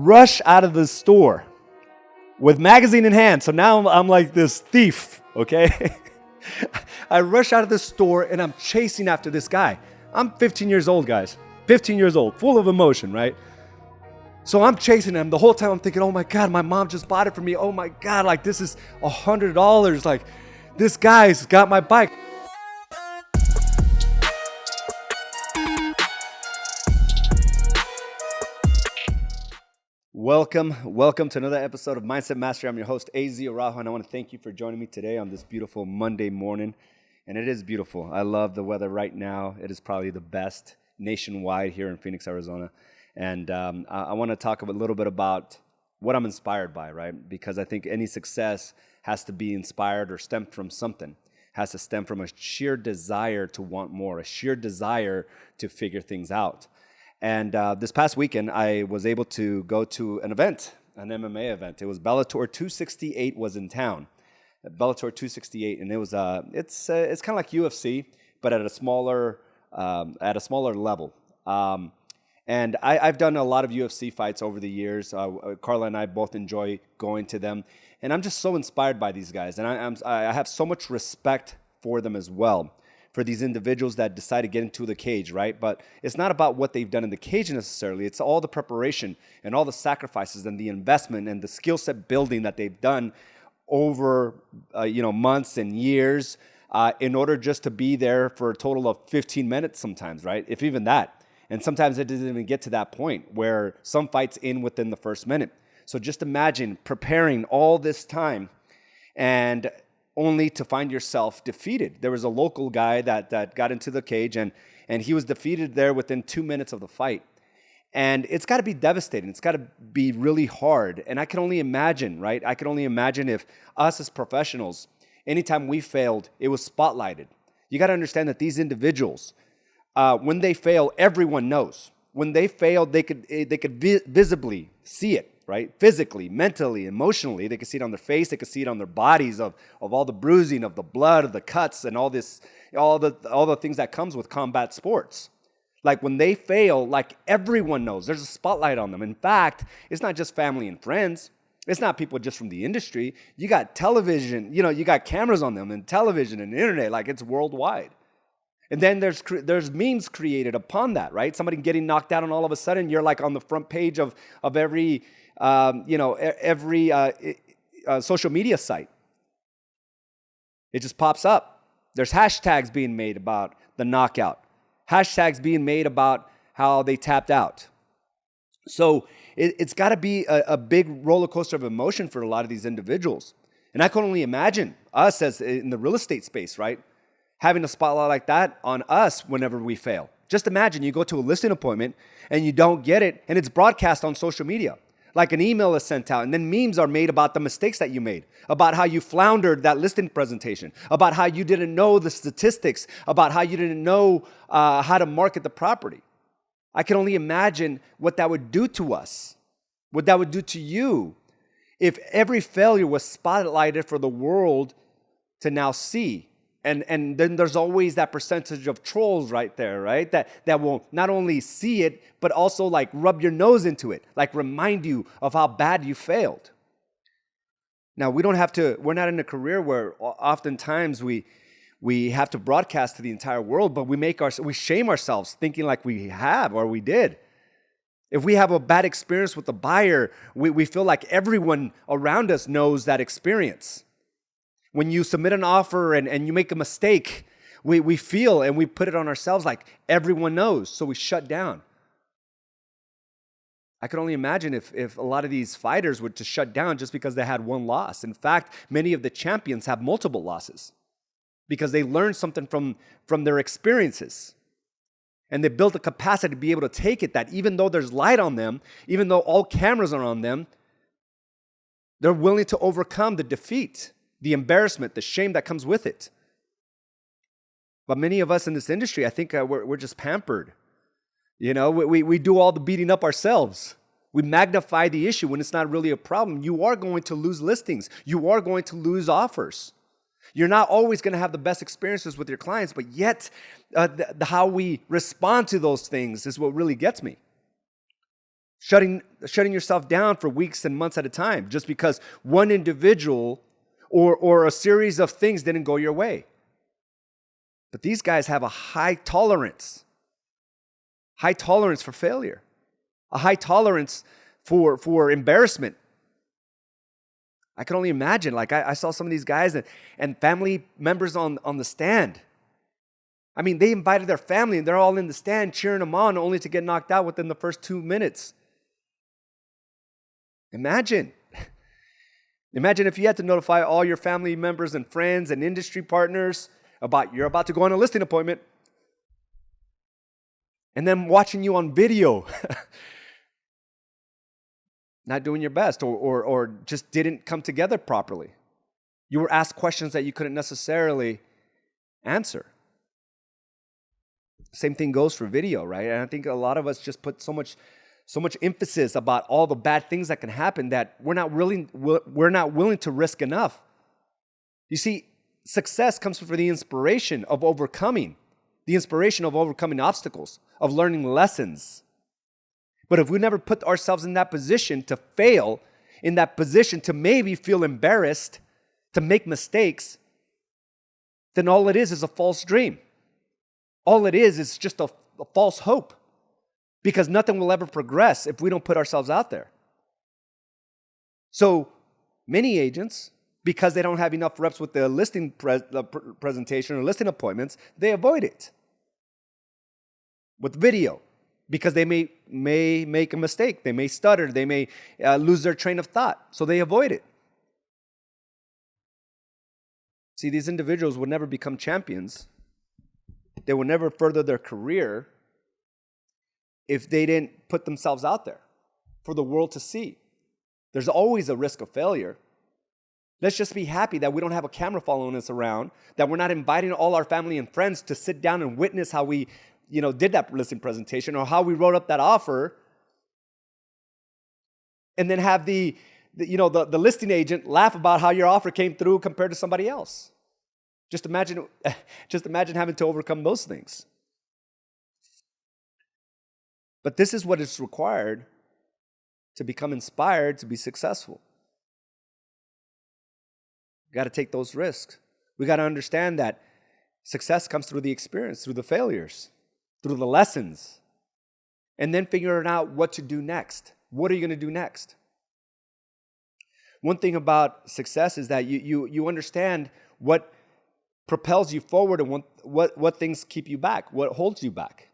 rush out of the store with magazine in hand. So now I'm like this thief, okay? I rush out of the store and I'm chasing after this guy. I'm 15 years old, guys. 15 years old, full of emotion, right? So I'm chasing him. The whole time I'm thinking, oh my God, my mom just bought it for me. Oh my God, like this is $100. Like this guy's got my bike. Welcome to another episode of Mindset Mastery. I'm your host, Araujo, and I want to thank you for joining me today on this beautiful Monday morning. And it is beautiful. I love the weather right now. It is probably the best nationwide here in Phoenix, Arizona. And I want to talk a little bit about what I'm inspired by, right? Because I think any success has to be inspired or stem from something. Has to stem from a sheer desire to want more, a sheer desire to figure things out. And this past weekend, I was able to go to an event, an MMA event. It was Bellator 268 was in town. Bellator 268, and it was it's kind of like UFC, but at a smaller level. And I've done a lot of UFC fights over the years. Carla and I both enjoy going to them, and I'm just so inspired by these guys, and I have so much respect for them as well. For these individuals that decide to get into the cage, right? But it's not about what they've done in the cage necessarily. It's all the preparation and all the sacrifices and the investment and the skill set building that they've done over months and years in order just to be there for a total of 15 minutes sometimes, right? If even that. And sometimes it doesn't even get to that point where some fights end within the first minute. So just imagine preparing all this time and only to find yourself defeated. There was a local guy that got into the cage and he was defeated there within 2 minutes of the fight. And it's got to be devastating. It's got to be really hard. And I can only imagine, right? I can only imagine if us as professionals, anytime we failed, it was spotlighted. You got to understand that these individuals, when they fail, everyone knows. When they failed, they could visibly see it. Right? Physically, mentally, emotionally, they could see it on their face, they could see it on their bodies of all the bruising, of the blood, of the cuts, and all the things that comes with combat sports. Like when they fail, like everyone knows, there's a spotlight on them. In fact, it's not just family and friends. It's not people just from the industry. You got television, you got cameras on them and television and internet, like it's worldwide. And then there's memes created upon that, right? Somebody getting knocked out and all of a sudden you're like on the front page of every social media site. It just pops up. There's hashtags being made about the knockout. Hashtags being made about how they tapped out. So it's got to be a big roller coaster of emotion for a lot of these individuals. And I can only imagine us as in the real estate space, right? Having a spotlight like that on us whenever we fail. Just imagine you go to a listing appointment and you don't get it and it's broadcast on social media. Like an email is sent out and then memes are made about the mistakes that you made, about how you floundered that listing presentation, about how you didn't know the statistics, about how you didn't know how to market the property. I can only imagine what that would do to us, what that would do to you if every failure was spotlighted for the world to now see. And then there's always that percentage of trolls right there, right? That will not only see it, but also like rub your nose into it, like remind you of how bad you failed. Now, we're not in a career where oftentimes we have to broadcast to the entire world, but we shame ourselves thinking like we have or we did. If we have a bad experience with a buyer, we feel like everyone around us knows that experience. When you submit an offer and you make a mistake, we feel and we put it on ourselves like everyone knows, so we shut down. I can only imagine if a lot of these fighters were to shut down just because they had one loss. In fact, many of the champions have multiple losses because they learned something from their experiences. And they built a capacity to be able to take it, that even though there's light on them, even though all cameras are on them, they're willing to overcome the defeat, the embarrassment, the shame that comes with it. But many of us in this industry, I think we're just pampered. We do all the beating up ourselves. We magnify the issue when it's not really a problem. You are going to lose listings. You are going to lose offers. You're not always going to have the best experiences with your clients, but yet how we respond to those things is what really gets me. shutting yourself down for weeks and months at a time just because one individual or a series of things didn't go your way. But these guys have a high tolerance for failure, a high tolerance for embarrassment. I can only imagine, like I saw some of these guys and family members on the stand. I mean, they invited their family and they're all in the stand cheering them on only to get knocked out within the first 2 minutes. Imagine if you had to notify all your family members and friends and industry partners about you're about to go on a listing appointment and then watching you on video not doing your best or just didn't come together properly. You were asked questions that you couldn't necessarily answer. Same thing goes for video, right? And I think a lot of us just put so much emphasis about all the bad things that can happen that we're not willing to risk enough. You see, success comes from the inspiration of overcoming obstacles, of learning lessons. But if we never put ourselves in that position to fail, in that position to maybe feel embarrassed, to make mistakes, then all it is a false dream. All it is just a false hope. Because nothing will ever progress if we don't put ourselves out there. So many agents, because they don't have enough reps with the listing presentation or listing appointments, they avoid it. With video, because they may make a mistake, they may stutter, they may lose their train of thought, so they avoid it. See, these individuals will never become champions. They will never further their career if they didn't put themselves out there for the world to see. There's always a risk of failure. Let's just be happy that we don't have a camera following us around, that we're not inviting all our family and friends to sit down and witness how we, did that listing presentation or how we wrote up that offer, and then have the listing agent laugh about how your offer came through compared to somebody else. Just imagine having to overcome those things. But this is what is required to become inspired to be successful. We got to take those risks. We got to understand that success comes through the experience, through the failures, through the lessons, and then figuring out what to do next. What are you going to do next? One thing about success is that you understand what propels you forward and what things keep you back, what holds you back.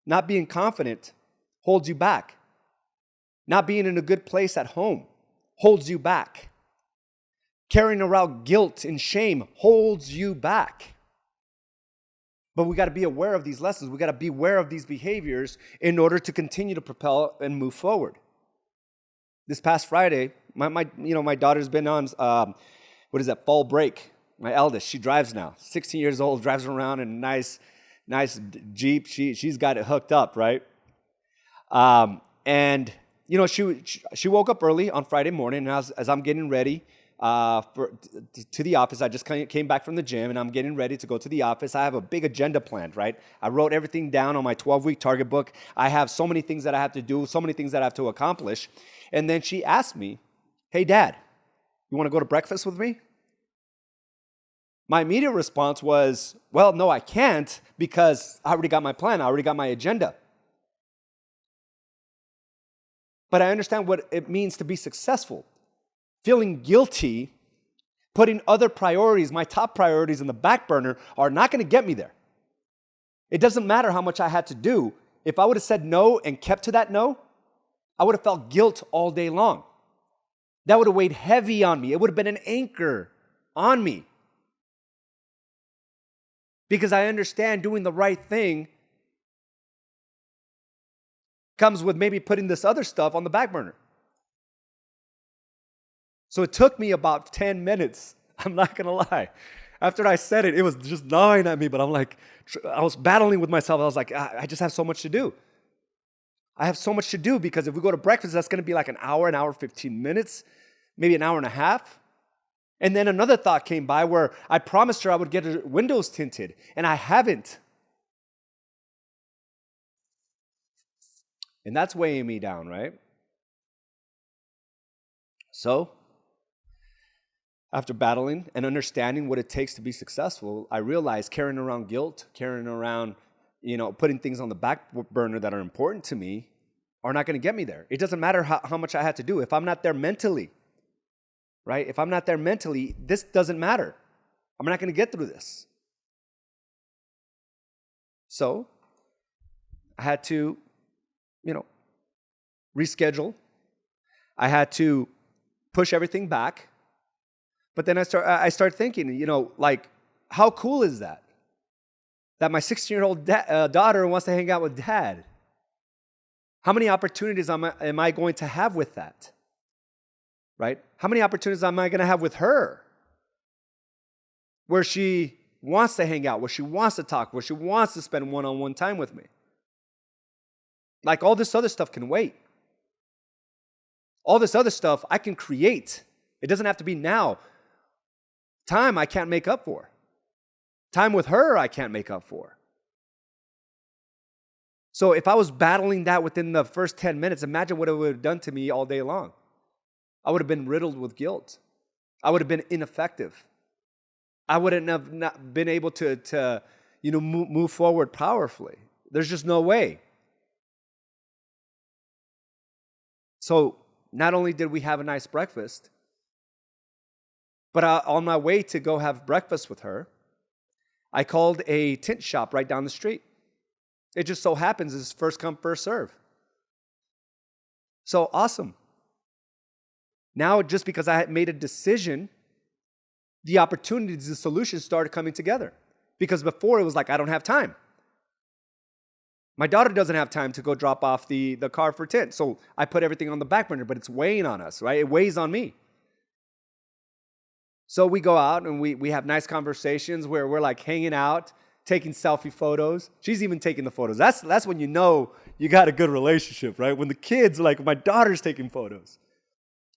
Not being confident holds you back. Not being in a good place at home holds you back. Carrying around guilt and shame holds you back. But we got to be aware of these lessons. We got to be aware of these behaviors in order to continue to propel and move forward. This past Friday, my daughter's been on fall break. My eldest, she drives now, 16 years old, drives around in a nice Jeep. She's got it hooked up, right? She woke up early on Friday morning, and as I'm getting ready to the office, I just came back from the gym, and I'm getting ready to go to the office. I have a big agenda planned, right? I wrote everything down on my 12-week target book. I have so many things that I have to do, so many things that I have to accomplish. And then she asked me, "Hey, Dad, you want to go to breakfast with me?" My immediate response was, well, no, I can't, because I already got my plan. I already got my agenda. But I understand what it means to be successful. Feeling guilty, putting other priorities, my top priorities in the back burner, are not going to get me there. It doesn't matter how much I had to do. If I would have said no and kept to that no, I would have felt guilt all day long. That would have weighed heavy on me. It would have been an anchor on me. Because I understand doing the right thing comes with maybe putting this other stuff on the back burner. So it took me about 10 minutes. I'm not going to lie. After I said it, it was just gnawing at me, but I was battling with myself. I was like, I just have so much to do. I have so much to do because if we go to breakfast, that's going to be like an hour, 15 minutes, maybe an hour and a half. And then another thought came by where I promised her I would get her windows tinted, and I haven't. And that's weighing me down, right? So, after battling and understanding what it takes to be successful, I realized carrying around guilt, carrying around, putting things on the back burner that are important to me are not going to get me there. It doesn't matter how much I had to do. If I'm not there mentally, right? If I'm not there mentally, this doesn't matter. I'm not going to get through this. So I had to, reschedule. I had to push everything back. But then I start thinking, how cool is that? That my 16-year-old daughter wants to hang out with dad. How many opportunities am I going to have with that? Right? How many opportunities am I going to have with her? Where she wants to hang out, where she wants to talk, where she wants to spend one-on-one time with me. Like all this other stuff can wait. All this other stuff I can create. It doesn't have to be now. Time I can't make up for. Time with her I can't make up for. So if I was battling that within the first 10 minutes, imagine what it would have done to me all day long. I would have been riddled with guilt. I would have been ineffective. I wouldn't have not been able to move forward powerfully. There's just no way. So not only did we have a nice breakfast, but on my way to go have breakfast with her, I called a tint shop right down the street. It just so happens it's first come, first serve. So awesome. Now, just because I had made a decision, the opportunities, the solutions started coming together. Because before it was like, I don't have time. My daughter doesn't have time to go drop off the car for tint. So I put everything on the back burner, but it's weighing on us, right? It weighs on me. So we go out and we have nice conversations where we're like hanging out, taking selfie photos. She's even taking the photos. That's when you know you got a good relationship, right? When the kids, like my daughter's taking photos.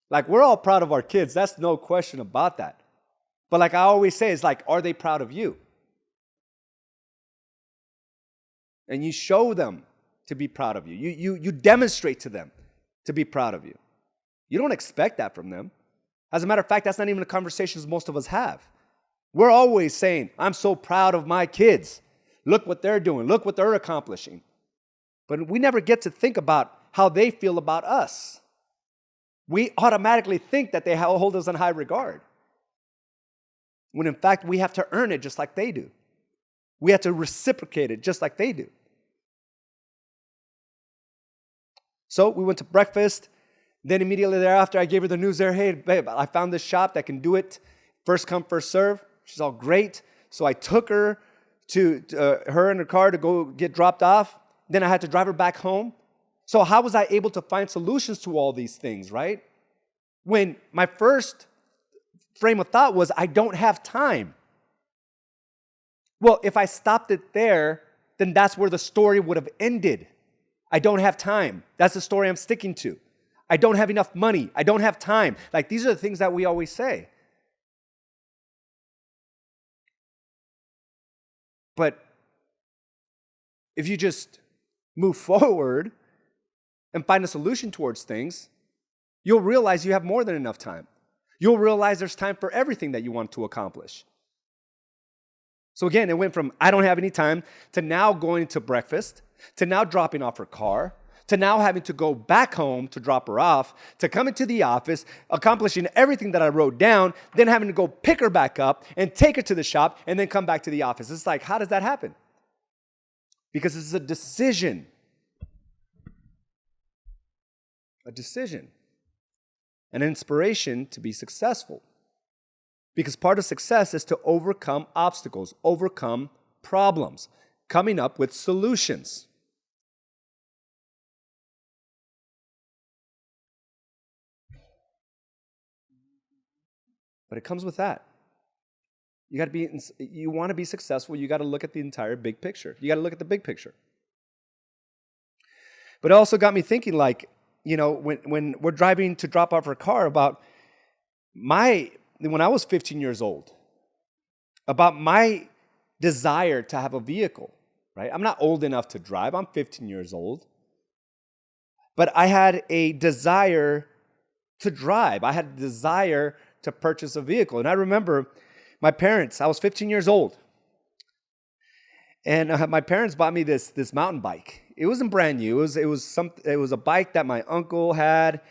Like we're all proud of our kids. That's no question about that. But like I always say, it's like, are they proud of you? And you show them to be proud of you. You demonstrate to them to be proud of you. You don't expect that from them. As a matter of fact, that's not even the conversations most of us have. We're always saying, I'm so proud of my kids. Look what they're doing. Look what they're accomplishing. But we never get to think about how they feel about us. We automatically think that they hold us in high regard. When in fact, we have to earn it just like they do. We have to reciprocate it just like they do. So we went to breakfast. Then immediately thereafter, I gave her the news there. Hey, babe, I found this shop that can do it. First come, first serve. She's all great. So I took her to her in her car to go get dropped off. Then I had to drive her back home. So how was I able to find solutions to all these things, right? When my first frame of thought was, I don't have time. Well, if I stopped it there, then that's where the story would have ended. I don't have time. That's the story I'm sticking to. I don't have enough money. I don't have time. Like, these are the things that we always say. But if you just move forward and find a solution towards things, you'll realize you have more than enough time. You'll realize there's time for everything that you want to accomplish. So again, it went from I don't have any time to now going to breakfast, to now dropping off her car, to now having to go back home to drop her off, to coming to the office, accomplishing everything that I wrote down, then having to go pick her back up and take her to the shop and then come back to the office. It's like, how does that happen? Because it's a decision. A decision. An inspiration to be successful. Because part of success is to overcome obstacles, overcome problems, coming up with solutions. But it comes with that. You want to be successful, you got to look at the entire big picture. You got to look at the big picture. But it also got me thinking, like, when we're driving to drop off her car, about when I was 15 years old, about my desire to have a vehicle, right? I'm not old enough to drive. I'm 15 years old. But I had a desire to drive. I had a desire to purchase a vehicle. And I remember my parents, I was 15 years old. And my parents bought me this mountain bike. It wasn't brand new. It was a bike that my uncle had,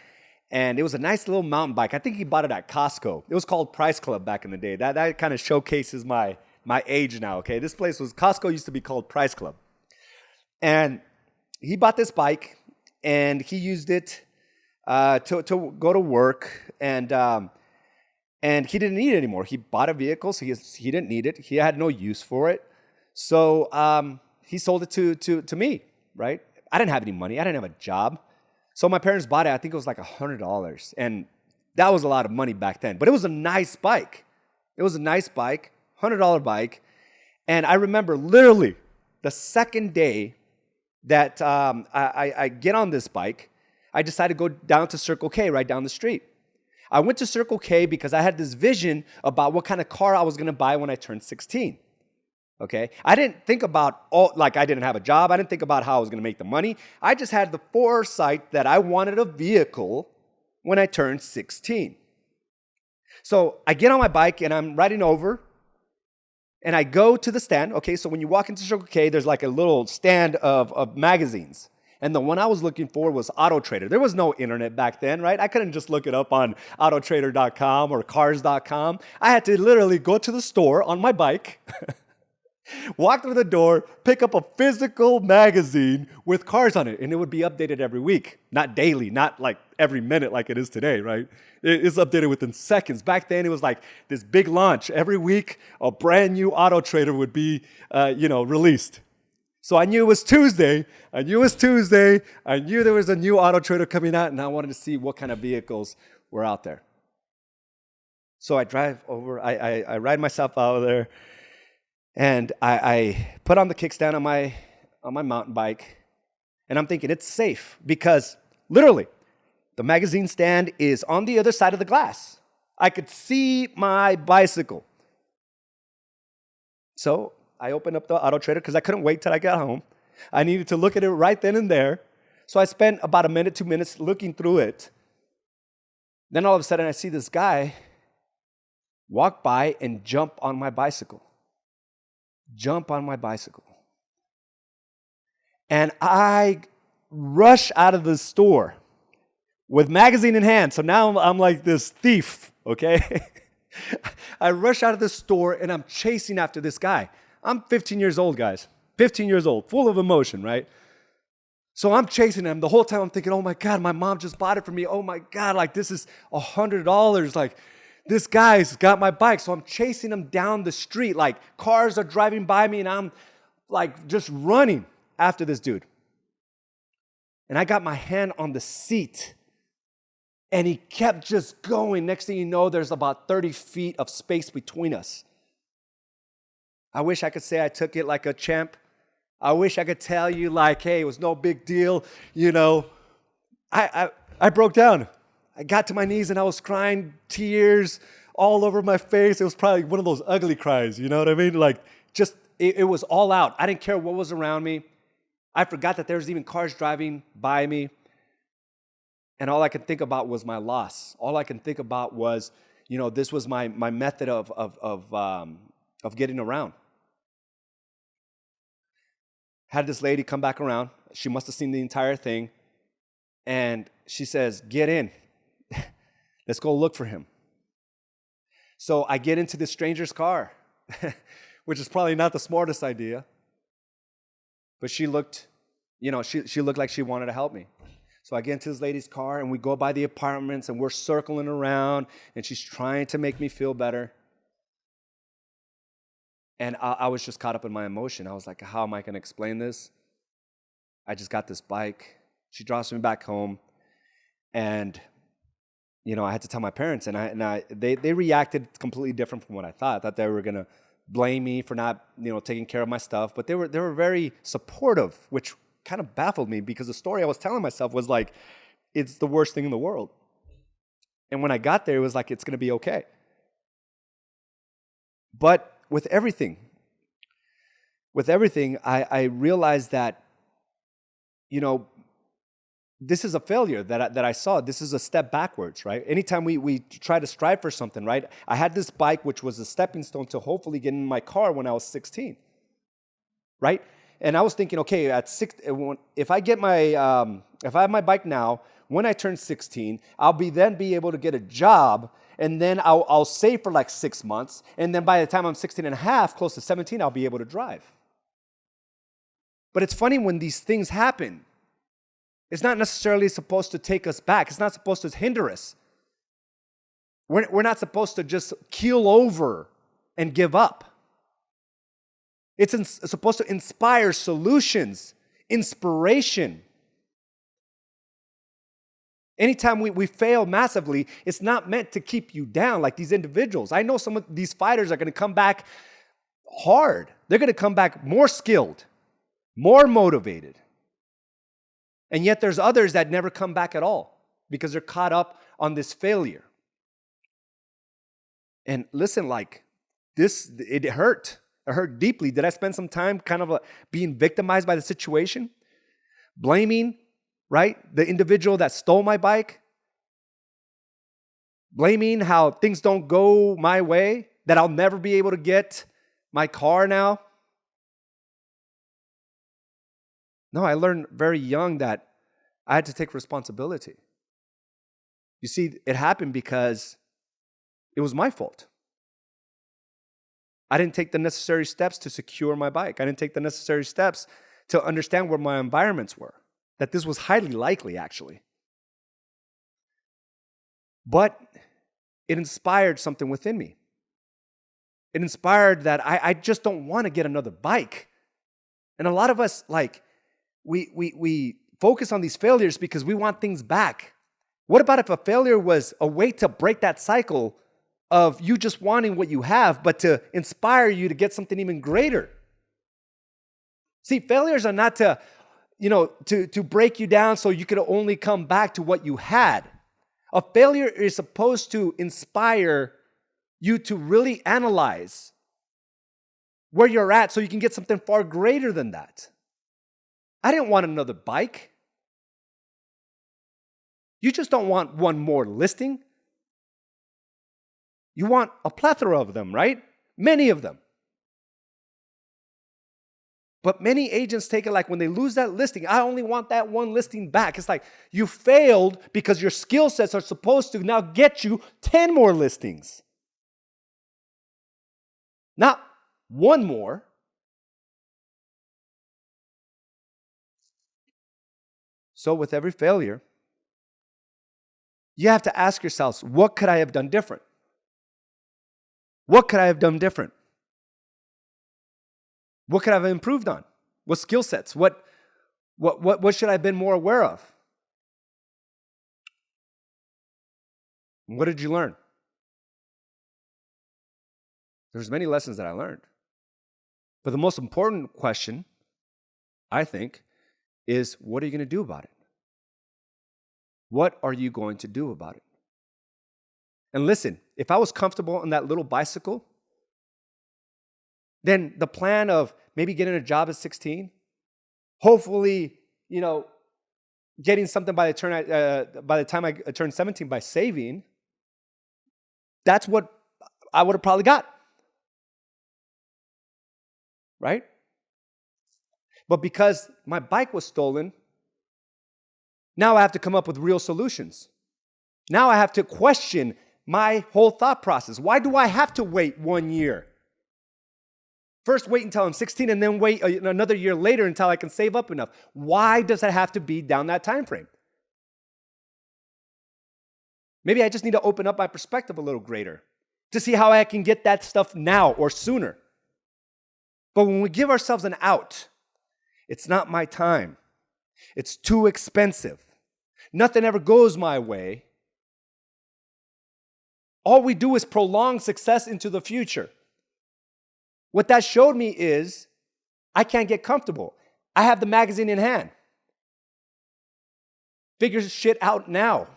and it was a nice little mountain bike. I think he bought it at Costco. It was called Price Club back in the day. That kind of showcases my age now. Okay, this place was Costco used to be called Price Club, and he bought this bike, and he used it to go to work, and he didn't need it anymore. He bought a vehicle, so he didn't need it. He had no use for it. So he sold it to me, right? I didn't have any money. I didn't have a job. So my parents bought it. I think it was like $100. And that was a lot of money back then. But it was a nice bike. It was a nice bike, $100 bike. And I remember literally the second day that I get on this bike, I decided to go down to Circle K right down the street. I went to Circle K because I had this vision about what kind of car I was going to buy when I turned 16. Okay, I didn't think about I didn't have a job. I didn't think about how I was going to make the money. I just had the foresight that I wanted a vehicle when I turned 16. So I get on my bike and I'm riding over and I go to the stand. Okay, so when you walk into Circle K, there's like a little stand of magazines. And the one I was looking for was Auto Trader. There was no internet back then, right? I couldn't just look it up on autotrader.com or cars.com. I had to literally go to the store on my bike walk through the door, pick up a physical magazine with cars on it, and it would be updated every week, not daily, not like every minute like it is today, right? It's updated within seconds. Back then, it was like this big launch. Every week, a brand new Auto Trader would be, released. So I knew it was Tuesday. I knew there was a new Auto Trader coming out, and I wanted to see what kind of vehicles were out there. So I drive over. I ride myself out of there. And I put on the kickstand on my mountain bike, and I'm thinking it's safe because literally the magazine stand is on the other side of the glass. I could see my bicycle. So I opened up the Auto Trader because I couldn't wait till I got home. I needed to look at it right then and there. So I spent about a minute, 2 minutes looking through it. Then all of a sudden I see this guy walk by and jump on my bicycle. And I rush out of the store with magazine in hand. So now I'm like this thief, okay? I rush out of the store and I'm chasing after this guy. I'm 15 years old, guys. 15 years old, full of emotion, right? So I'm chasing him. The whole time I'm thinking, oh my God, my mom just bought it for me. Oh my God, like this is $100. Like, this guy's got my bike, so I'm chasing him down the street. Like, cars are driving by me, and I'm, like, just running after this dude. And I got my hand on the seat, and he kept just going. Next thing you know, there's about 30 feet of space between us. I wish I could say I took it like a champ. I wish I could tell you, like, hey, it was no big deal, you know. I broke down. I got to my knees and I was crying, tears all over my face. It was probably one of those ugly cries, you know what I mean? Like, just, it was all out. I didn't care what was around me. I forgot that there was even cars driving by me. And all I could think about was my loss. All I could think about was, you know, this was my method of getting around. Had this lady come back around. She must have seen the entire thing. And she says, get in. Let's go look for him. So I get into this stranger's car, which is probably not the smartest idea. But she looked, she looked like she wanted to help me. So I get into this lady's car, and we go by the apartments, and we're circling around, and she's trying to make me feel better. And I was just caught up in my emotion. I was like, how am I going to explain this? I just got this bike. She drops me back home, and I had to tell my parents, and they reacted completely different from what I thought. I thought they were going to blame me for not, taking care of my stuff, but they were very supportive, which kind of baffled me because the story I was telling myself was like, it's the worst thing in the world. And when I got there, it was like, it's going to be okay. But with everything, I realized that, this is a failure that I saw. This is a step backwards, right? Anytime we try to strive for something, right? I had this bike, which was a stepping stone to hopefully get in my car when I was 16, right? And I was thinking, okay, if I get if I have my bike now, when I turn 16, I'll be able to get a job, and then I'll save for like 6 months, and then by the time I'm 16 and a half, close to 17, I'll be able to drive. But it's funny when these things happen. It's not necessarily supposed to take us back. It's not supposed to hinder us. We're not supposed to just keel over and give up. It's supposed to inspire solutions, inspiration. Anytime we fail massively, it's not meant to keep you down like these individuals. I know some of these fighters are going to come back hard. They're going to come back more skilled, more motivated. And yet there's others that never come back at all because they're caught up on this failure. And listen, like this, it hurt. It hurt deeply. Did I spend some time kind of being victimized by the situation? Blaming, right? The individual that stole my bike? Blaming how things don't go my way, that I'll never be able to get my car now? No, I learned very young that I had to take responsibility. You see, it happened because it was my fault. I didn't take the necessary steps to secure my bike. I didn't take the necessary steps to understand where my environments were, that this was highly likely, actually. But it inspired something within me. It inspired that I just don't want to get another bike. And a lot of us, like, we focus on these failures because we want things back. What about if a failure was a way to break that cycle of you just wanting what you have, but to inspire you to get something even greater? See, failures are not to break you down so you could only come back to what you had. A failure is supposed to inspire you to really analyze where you're at so you can get something far greater than that. I didn't want another bike. You just don't want one more listing. You want a plethora of them, right? Many of them. But many agents take it like when they lose that listing, I only want that one listing back. It's like you failed because your skill sets are supposed to now get you 10 more listings. Not one more. So with every failure, you have to ask yourselves, what could I have done different? What could I have done different? What could I have improved on? What skill sets? What should I have been more aware of? What did you learn? There's many lessons that I learned. But the most important question, I think, is what are you going to do about it? What are you going to do about it? And listen, if I was comfortable on that little bicycle, then the plan of maybe getting a job at 16, hopefully, getting something by the time I turn 17 by saving, that's what I would have probably got. Right? But because my bike was stolen, now I have to come up with real solutions. Now I have to question my whole thought process. Why do I have to wait 1 year? First wait until I'm 16 and then wait another year later until I can save up enough. Why does it have to be down that time frame? Maybe I just need to open up my perspective a little greater to see how I can get that stuff now or sooner. But when we give ourselves an out, it's not my time. It's too expensive. Nothing ever goes my way. All we do is prolong success into the future. What that showed me is I can't get comfortable. I have the magazine in hand. Figure shit out now.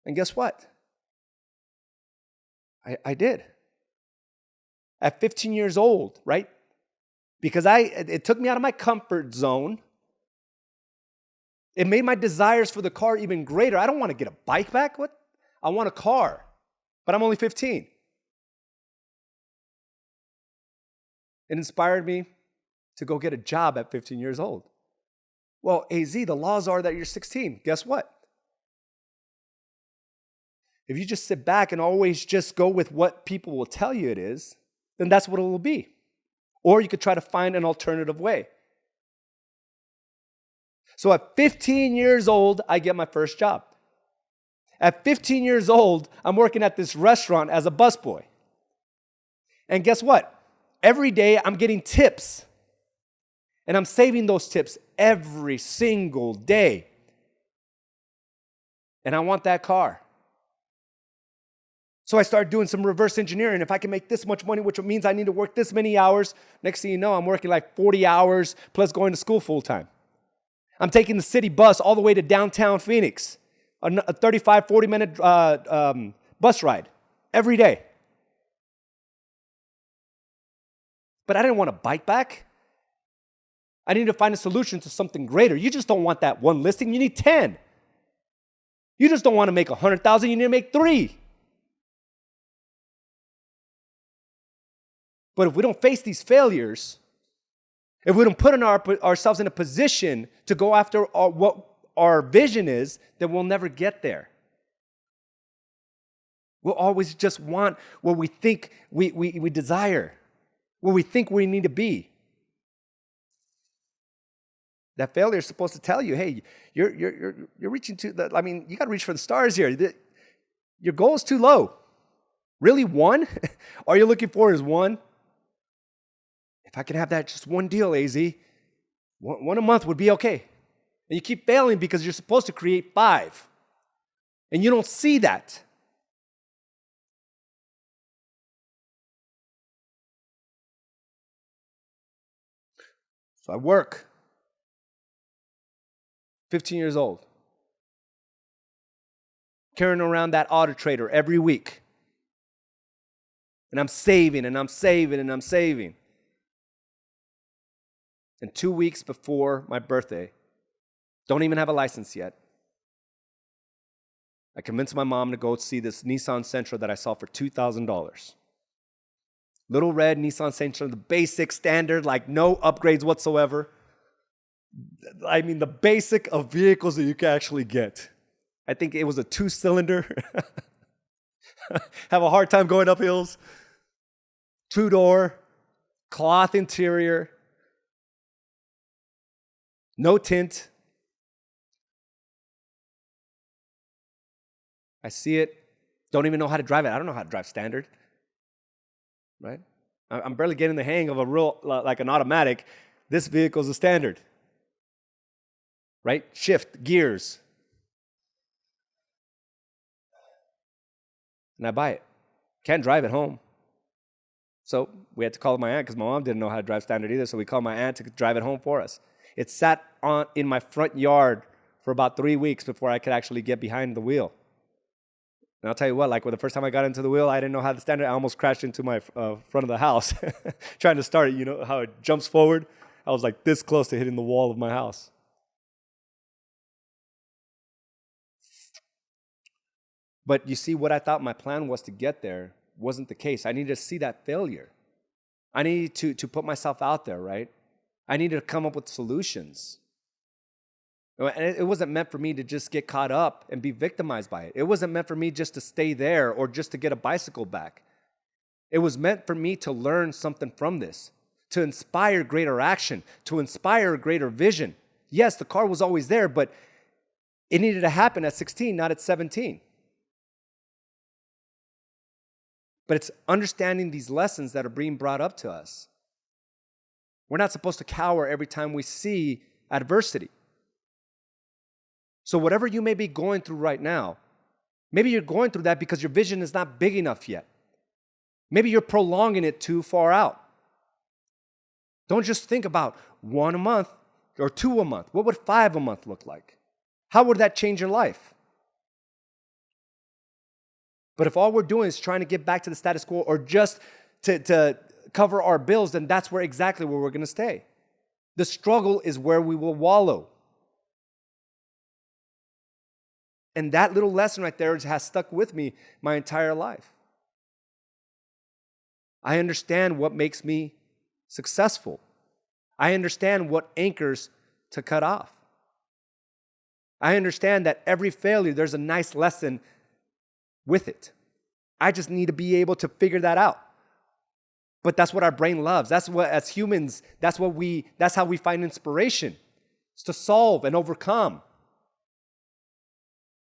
And guess what? I did. At 15 years old, right? Because it took me out of my comfort zone. It made my desires for the car even greater. I don't want to get a bike back. What? I want a car, but I'm only 15. It inspired me to go get a job at 15 years old. Well, AZ, the laws are that you're 16. Guess what? If you just sit back and always just go with what people will tell you it is, then that's what it will be. Or you could try to find an alternative way. So at 15 years old, I get my first job. At 15 years old, I'm working at this restaurant as a busboy. And guess what? Every day I'm getting tips. And I'm saving those tips every single day. And I want that car. So I started doing some reverse engineering. If I can make this much money, which means I need to work this many hours, next thing you know, I'm working like 40 hours plus going to school full time. I'm taking the city bus all the way to downtown Phoenix, a 35, 40-minute bus ride every day. But I didn't want a bike back. I need to find a solution to something greater. You just don't want that one listing. You need 10. You just don't want to make 100,000. You need to make 3. But if we don't face these failures, if we don't put ourselves in a position to go after what our vision is, then we'll never get there. We'll always just want what we think we desire, what we think we need to be. That failure is supposed to tell you, hey, you're reaching you got to reach for the stars here. Your goal is too low. Really, 1? All you're looking for is 1? If I can have that just one deal, AZ, one a month would be okay. And you keep failing because you're supposed to create 5. And you don't see that. So I work. 15 years old. Carrying around that Auto Trader every week. And I'm saving and I'm saving and I'm saving. And 2 weeks before my birthday, don't even have a license yet, I convinced my mom to go see this Nissan Sentra that I saw for $2,000. Little red Nissan Sentra, the basic standard, like no upgrades whatsoever. I mean, the basic of vehicles that you can actually get. I think it was a 2-cylinder. Have a hard time going up hills. 2-door, cloth interior. No tint. I see it. Don't even know how to drive it. I don't know how to drive standard. Right? I'm barely getting the hang of a real, like an automatic. This vehicle is a standard. Right? Shift, gears. And I buy it. Can't drive it home. So we had to call my aunt because my mom didn't know how to drive standard either. So we called my aunt to drive it home for us. It sat in my front yard for about 3 weeks before I could actually get behind the wheel. And I'll tell you what, like when the first time I got into the wheel, I didn't know how to stand it. I almost crashed into my front of the house trying to start it. You know how it jumps forward? I was like this close to hitting the wall of my house. But you see, what I thought my plan was to get there wasn't the case. I needed to see that failure. I needed to put myself out there, right? I needed to come up with solutions. And it wasn't meant for me to just get caught up and be victimized by it. It wasn't meant for me just to stay there or just to get a bicycle back. It was meant for me to learn something from this, to inspire greater action, to inspire greater vision. Yes, the car was always there, but it needed to happen at 16, not at 17. But it's understanding these lessons that are being brought up to us. We're not supposed to cower every time we see adversity. So whatever you may be going through right now, maybe you're going through that because your vision is not big enough yet. Maybe you're prolonging it too far out. Don't just think about 1 a month or 2 a month. What would 5 a month look like? How would that change your life? But if all we're doing is trying to get back to the status quo or just to cover our bills, then that's exactly where we're going to stay. The struggle is where we will wallow. And that little lesson right there has stuck with me my entire life. I understand what makes me successful. I understand what anchors to cut off. I understand that every failure, there's a nice lesson with it. I just need to be able to figure that out. But that's what our brain loves. That's what, as humans, that's how we find inspiration. It's to solve and overcome.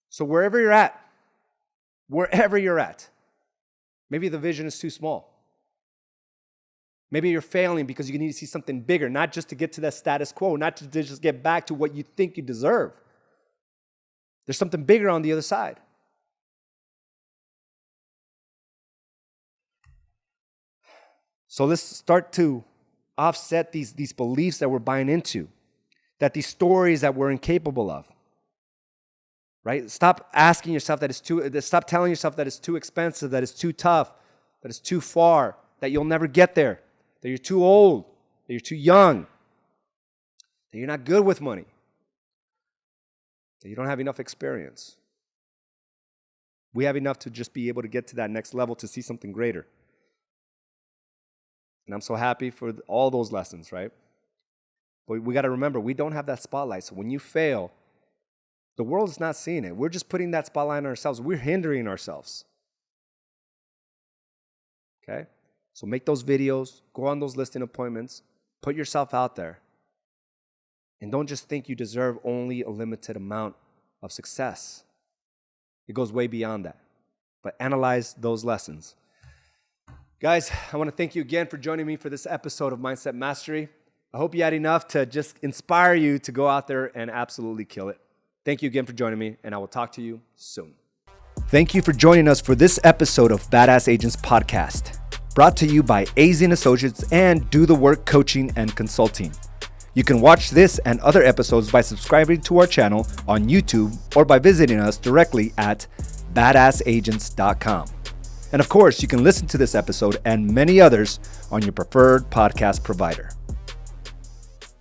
So wherever you're at, maybe the vision is too small. Maybe you're failing because you need to see something bigger, not just to get to that status quo, not to just get back to what you think you deserve. There's something bigger on the other side. So let's start to offset these beliefs that we're buying into, that these stories that we're incapable of. Right? Stop asking yourself stop telling yourself that it's too expensive, that it's too tough, that it's too far, that you'll never get there, that you're too old, that you're too young, that you're not good with money, that you don't have enough experience. We have enough to just be able to get to that next level to see something greater. And I'm so happy for all those lessons, right? But we got to remember, we don't have that spotlight. So when you fail, the world is not seeing it. We're just putting that spotlight on ourselves. We're hindering ourselves. Okay? So make those videos, go on those listing appointments, put yourself out there. And don't just think you deserve only a limited amount of success. It goes way beyond that. But analyze those lessons. Guys, I want to thank you again for joining me for this episode of Mindset Mastery. I hope you had enough to just inspire you to go out there and absolutely kill it. Thank you again for joining me, and I will talk to you soon. Thank you for joining us for this episode of Badass Agents Podcast, brought to you by AZ & Associates and Do the Work Coaching and Consulting. You can watch this and other episodes by subscribing to our channel on YouTube or by visiting us directly at badassagents.com. And of course, you can listen to this episode and many others on your preferred podcast provider.